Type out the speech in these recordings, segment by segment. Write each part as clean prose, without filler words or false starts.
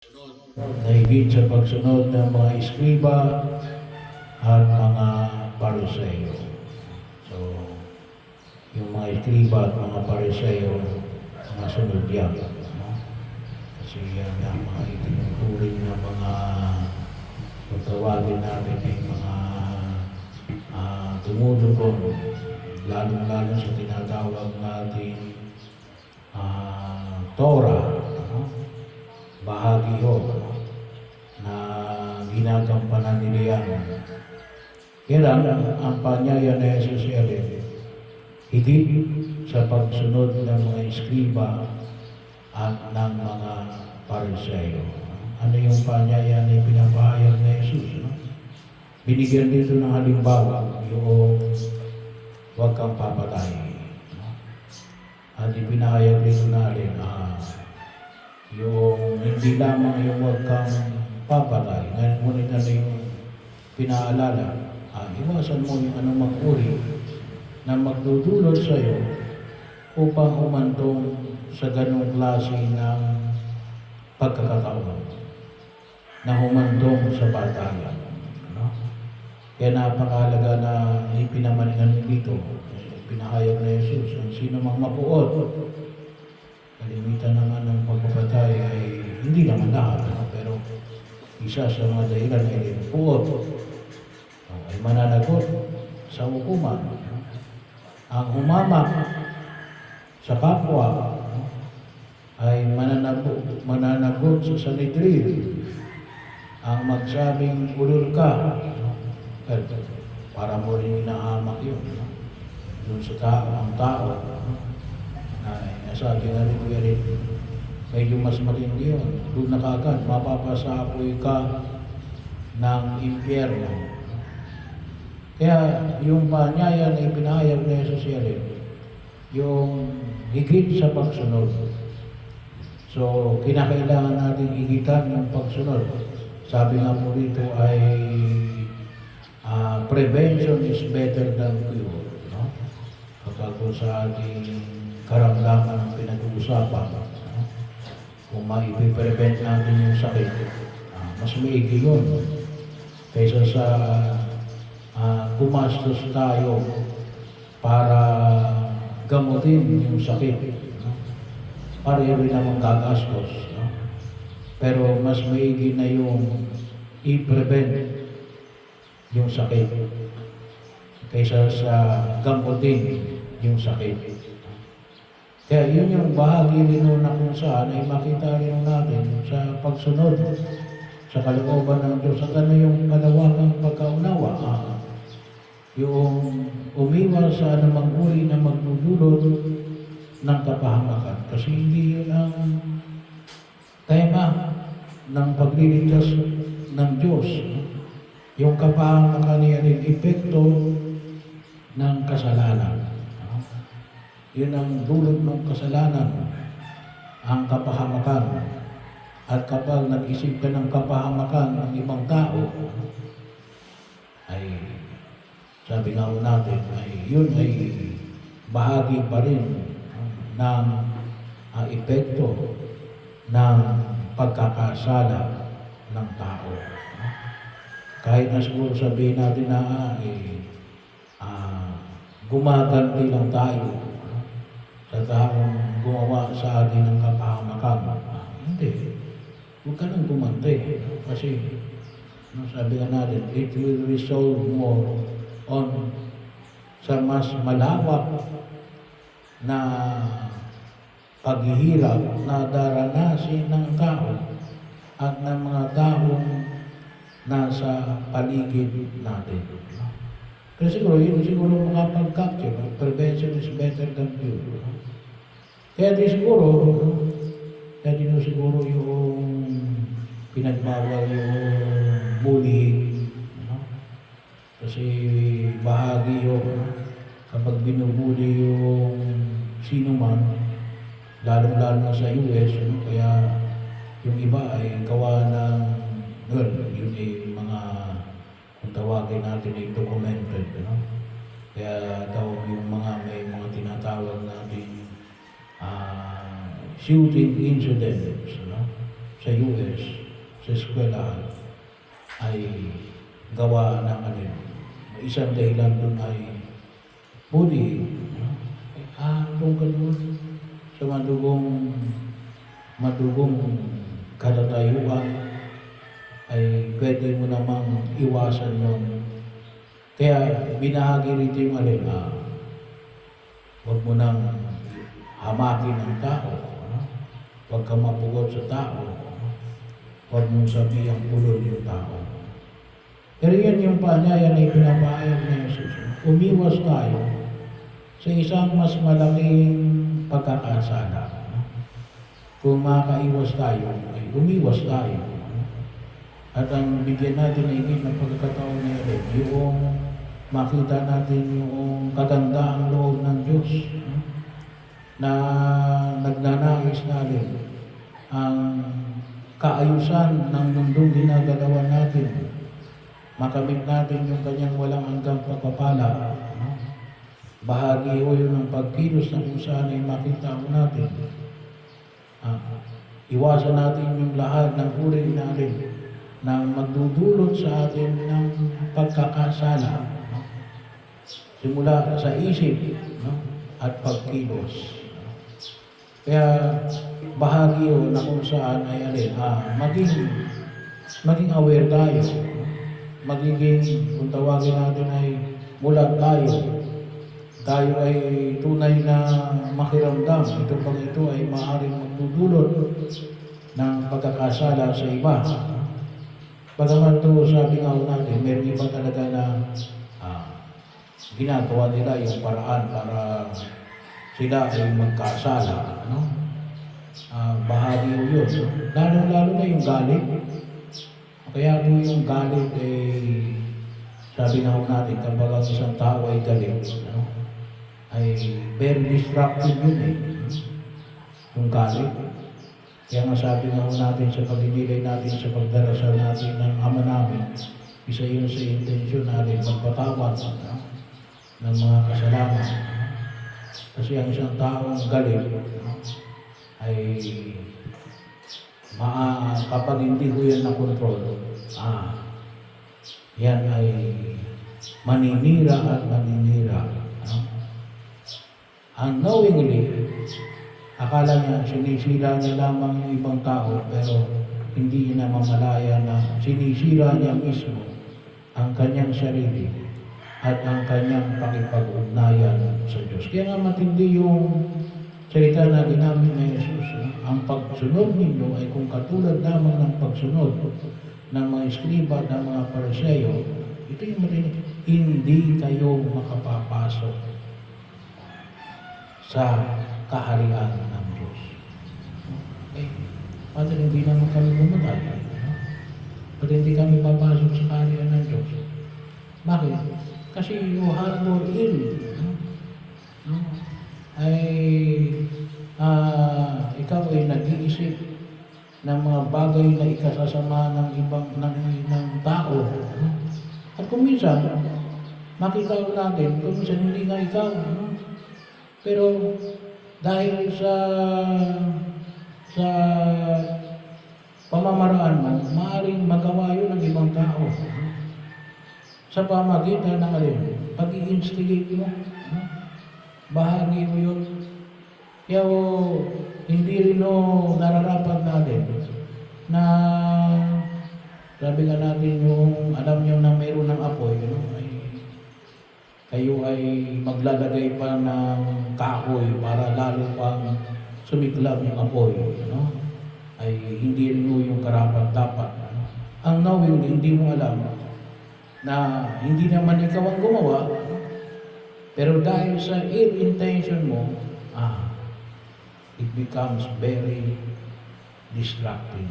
na higit sa pagsunod ng mga iskriba at mga pariseyo. So, yung mga iskriba at mga pariseyo, mga sunod yan. No? Kasi yan ang mga itinuturing ng mga tawagin natin ay mga tumulong, lalong-lalo sa tinatawag natin Torah, no? Bahagi yun, no? Na ginagampanan nila yan. Kaya lang, ang panyaya na Jesus higit sa pagsunod ng mga iskriba at ng mga pariseyo. Ano yung panyaya na pinapahayag na Jesus? No? Binigyan dito ng halimbawa, yung huwag kang papatay. No? At ipinahayag dito natin, yung hindi lamang yung huwag kang papatay, ngunit ano yung pinaalala, iwasan mo yung anumang uri na magdudulot sa iyo upang humantong sa ganong klase ng pagkakataon na humantong sa batayan. No? Kaya napakahalaga na ipinamaningan dito, pinahayag na Jesus, ang sino mang mapuot. Kalimitan naman ng pagpapatay ay hindi naman lahat, no? Pero isa sa mga dahilan ay puot, ay mananagot sa hukuman. Ang humamak sa kapwa ay mananagot sa Sanhedrin. Ang magsabing ulol ka, para mo rin inahamak yun. Doon sa ang tao, sabi nga rin, medyo mas matindi yun. Doon na kagad, mapapasapoy ka ng impyerno. Kaya yung panyaya na ipinahayag na Jesus yung higit sa pagsunod. So, kinakailangan natin higitan yung pagsunod. Sabi nga po dito ay prevention is better than cure. No? Kapag sa ating karamdaman ang pinag-uusapan, no? Kung maipiprevent natin yung sakit, mas maigi yun kaysa sa gumastos tayo para gamutin yung sakit. No? Pareho rin namang gagastos. No? Pero mas maigi na yung i-prevent yung sakit kaysa sa gamutin yung sakit. Kaya yun yung bahagi rin na kung saan ay makita rin natin sa pagsunod sa kalooban ng Diyos at ano yung palawagang pagkaunawa. Yung umiwas sa anumang uri na magdudulot ng kapahamakan. Kasi hindi yun ang tema ng pagliligtas ng Diyos. Yung kapahamakan niya rin epekto ng kasalanan. Yun ang dulot ng kasalanan, ang kapahamakan. At kapag nag-isip ka ng kapahamakan ng ibang tao, ay sabi nga natin, ay yun ay bahagi pa rin ng epekto ng pagkakasala ng tao. Kahit na siguro sabihin natin na gumaganti lang tayo sa taong gumawa sa atin ng kapahamakan. Hindi. Huwag ka nang gumante. Kasi, sabi nga natin, it will resolve more on sa mas malawak na paghihirap na daranasin ng tao at ng mga taong nasa paligid natin. Pero siguro, yun siguro makapag-capture. Prevention is better than cure. Kaya di siguro yung pinagbawal yung bullying. No? Kasi bahagi yun. Kapag binubuli yung sino man, lalong-lalo na sa US, no? Kaya yung iba ay gawa ng, yun ay mga, kung tawagin natin ay documented. No? Kaya daw yung may mga tinatawag natin shooting incidents, no? sa US, sa eskwelahan, ay gawa ng alin. Isang dahilan doon ay bullying. No? Kung ganun, sa madugong katatayuan, ay pwede mo namang iwasan yun. Kaya binahagi rito yung alin, huwag mo nang hamakin ang tao. Huwag kang mapugot sa tao. Huwag mong sabihang pulol yung tao. Pero yan yung paanyaya na ipinapahayag ni Jesus. Umiwas tayo sa isang mas malaking pagkakasala. Kung makaiwas tayo, ay umiwas tayo. At ang bigyan natin na higit ng pagkakataon na yun, yung makita natin yung kagandaang loob ng Diyos na nagnanais natin ang kaayusan ng mundong ginagalawan natin. Makamit natin yung kanyang walang hanggang pagpapala. Bahagi ho yun ng pagkilos na kung saan ay makita mo natin. Iwasan natin yung lahat ng uri natin na magdudulot sa atin ng pagkakasala. Simula sa isip at pagkilos. Kaya bahagi yun na kung saan ay maging aware tayo. Magiging, kung tawagin natin ay mulat tayo. Tayo ay tunay na makiramdam. Ito pang ito ay maaaring magdudulot ng pagkakasala sa iba. Bagaman ito, sabi nga natin, meron iba talaga na ginagawa nila yung paraan para sila ay magkasala. Bahagi yun. Lalo na yung galit. Kaya po yung galit sabi nga natin, kapag ang isang tao ay galit, ay very destructive yun yung galit. Kaya nga sabi nga natin sa pagdidilay natin, sa pagdarasal natin ng Ama namin, isa yun sa intensyon natin, magpatawad ng mga kasalanan. Kasi ang isang taong galit ay kapag hindi ko yan na-control, yan ay maninira at maninira. Unknowingly, akala niya sinisira niya lamang yung ibang tao, pero hindi niya namamalaya na sinisira niya mismo ang kanyang sarili at ang kanyang pakipag-ugnayan sa Diyos. Kaya nga matindi yung salita na ginamit na Jesus. Ang pagsunod ninyo ay kung katulad lamang ng pagsunod ng mga eskriba at ng mga Pariseo, ito yung matindi, hindi kayo makapapasok sa kaharian ng Diyos. Pati hindi naman kami bumatay. Pati hindi kami papasok sa kaharian ng Diyos. Bakit? Kasi you harbor ill. Ikaw ay nag-iisip ng mga bagay na ikasasama ng ibang ng tao. At kung minsan, makita ko natin, kung minsan hindi nga ikaw. Pero dahil sa pamamaraan mo, maaaring magawa yun ng ibang tao. Sa pamagitan ng pag-i-instigate mo. Bahagi mo yun. Kaya hindi rin nararapat natin na sabi nga natin yung alam nyo na mayroon ng apoy, kayo ay maglalagay pa ng kahoy para lalo pang sumiklab yung apoy. Ay hindi rin yung karapat-dapat. Ang knowing, hindi mo alam na hindi naman ikaw ang gumawa, pero dahil sa ill intention mo, it becomes very destructive.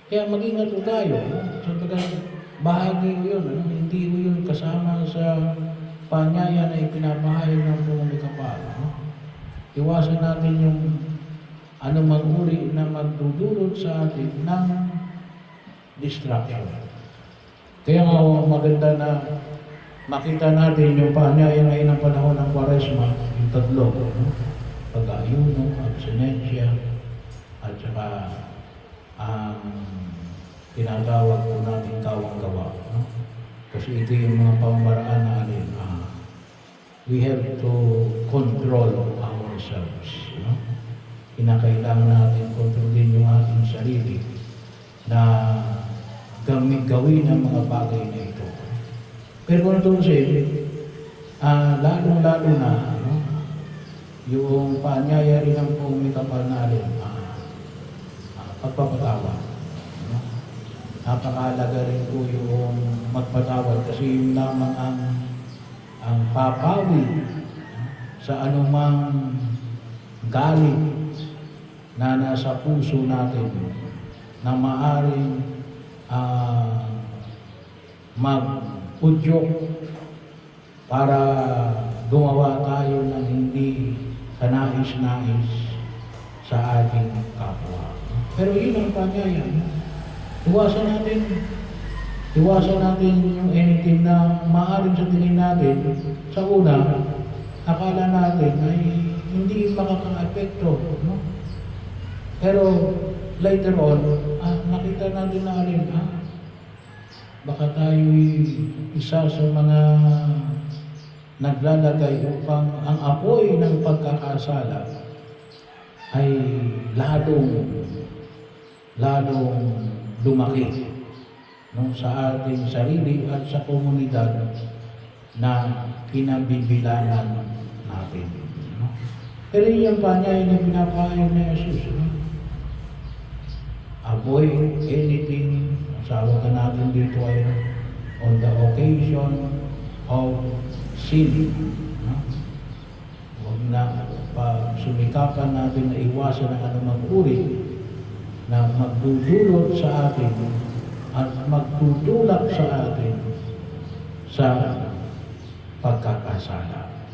Kaya mag-ingat tayo. Sapagkat bahagi ko yun. Hindi ko yun kasama sa paanyaya na ipinapahayag ng pumikapal. Iwasan natin yung anumang uri na magdudulot sa atin ng distraction. Kaya maganda na makita natin yung paanyaya ngayon ng panahon ng Kwaresma, yung tatlo. Pag-ayuno, abstinensya, at saka ang tinatawag po natin kawang-gawa. No? Kasi ito yung mga pamamaraan na we have to control ourselves. No? Kinakailangan natin kontrolin yung ating sarili na gawin ang mga bagay na ito. Pero kung tutusin, lalong-lalo na, no? Yung paanyaya rin ng pong kapal na pagpapatawad. No? Napakahalaga rin po yung magpatawad kasi yun lamang ang papawi sa anumang galit na nasa puso natin na maaring mag-udyok para gumawa tayo ng hindi kanais-nais sa ating kapwa. Pero yun ang panyaya. Iwasan natin yung anything na maaaring sa tingin natin sa una, akala natin ay hindi makaka-apekto. No? Pero later on, nakita natin na baka tayo'y isa sa mga naglalagay upang ang apoy ng pagkakasala ay lalong lumaki, no, sa ating sarili at sa komunidad na kinabibilangan natin. No? Pero yung panyay na pinapayo ni Jesus, no? Avoid anything, sabi ka natin dito ay on the occasion of sin. No? Huwag na sumikapan natin na iwasan ang anumang uri na magdudulot sa atin at magtutulak sa atin sa pagkakasala.